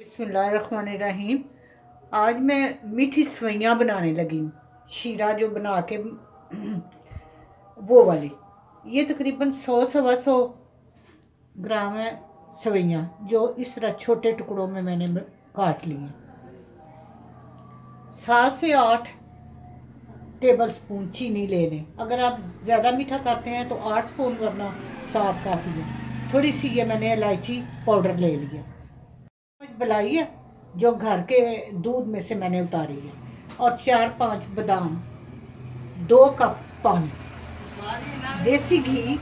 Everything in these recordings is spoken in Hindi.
बिस्मिल्लाहिर्रहमानिर्रहीम। आज मैं मीठी सवैयाँ बनाने लगी हूँ। शीरा जो बना के वो वाली, ये तकरीबन 100 सवा 100 ग्राम है सवैयाँ, जो इस तरह छोटे टुकड़ों में मैंने काट ली हैं। 7 से 8 टेबल स्पून चीनी ले लें। अगर आप ज़्यादा मीठा खाते हैं तो 8 स्पून, वरना 7 काफ़ी है। थोड़ी सी ये मैंने इलायची पाउडर ले लिया। बलाई है जो घर के दूध में से मैंने उतारी है, और 4-5 बादाम, 2 कप पानी, देसी घी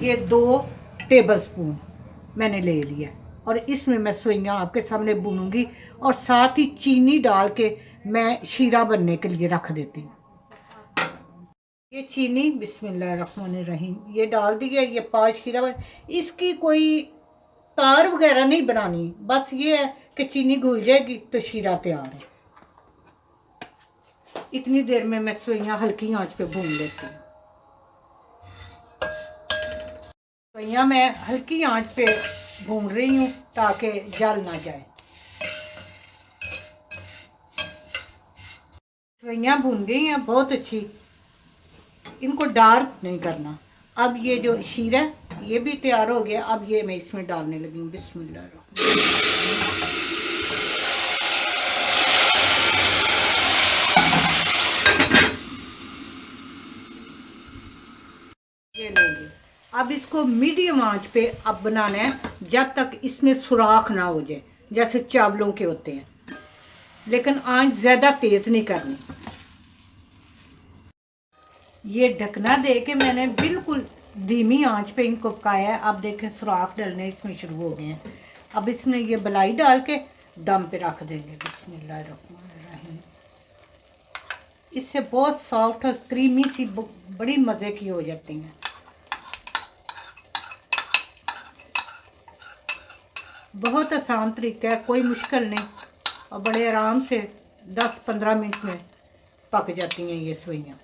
ये 2 टेबल स्पून मैंने ले लिया। और इसमें मैं सवैयाँ आपके सामने भूनूंगी, और साथ ही चीनी डाल के मैं शीरा बनने के लिए रख देती हूँ। ये चीनी बिस्मिल्लाहिर्रहमानिर्रहीम ये डाल दी है। ये 5 शीरा बन, इसकी कोई तार वगैरह नहीं बनानी, बस ये है कि चीनी घुल जाएगी तो शीरा तैयार है। इतनी देर में मैं सवैयाँ हल्की आंच पे भून लेती हूँ। सवैयाँ मैं हल्की आंच पे भून रही हूँ ताकि जल ना जाए। सवैयाँ भून गई हैं बहुत अच्छी, इनको डार्क नहीं करना। अब ये जो शीरा ये भी तैयार हो गया। अब ये मैं इसमें डालने लगी हूँ। बिस्मिल्लाह। ये लेंगे। अब इसको मीडियम आंच पे अब बनाना है, जब तक इसमें सुराख ना हो जाए, जैसे चावलों के होते हैं। लेकिन आंच ज़्यादा तेज़ नहीं करनी। ये ढकना दे के मैंने बिल्कुल धीमी आंच पे इनको पकाया है। अब देखें सुराख डलने इसमें शुरू हो गए हैं। अब इसमें ये बलाई डाल के दम पे रख देंगे। बिस्मिल्लाहिर्रहमानिर्रहीम। इससे बहुत सॉफ्ट और क्रीमी सी बड़ी मज़े की हो जाती हैं। बहुत आसान तरीका है, कोई मुश्किल नहीं, और बड़े आराम से 10-15 मिनट में पक जाती हैं ये सवैयाँ।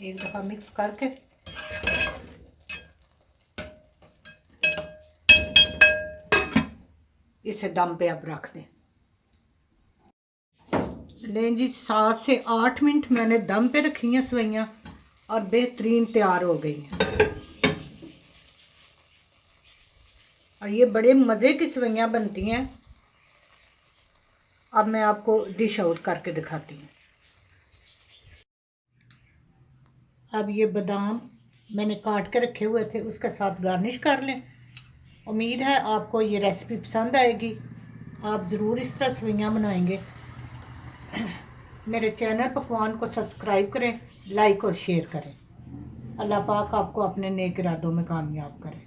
एक दफ़ा मिक्स करके इसे दम पे अब रख दें। लें जी, 7 से 8 मिनट मैंने दम पे रखी हैं सवैयाँ, और बेहतरीन तैयार हो गई हैं। और ये बड़े मज़े की सवैयाँ बनती हैं। अब मैं आपको डिश आउट करके दिखाती हूँ। अब ये बादाम मैंने काट के रखे हुए थे, उसके साथ गार्निश कर लें। उम्मीद है आपको ये रेसिपी पसंद आएगी। आप ज़रूर इस तरह सवैयाँ बनाएंगे। मेरे चैनल पकवान को सब्सक्राइब करें, लाइक और शेयर करें। अल्लाह पाक आपको अपने नेक इरादों में कामयाब करें।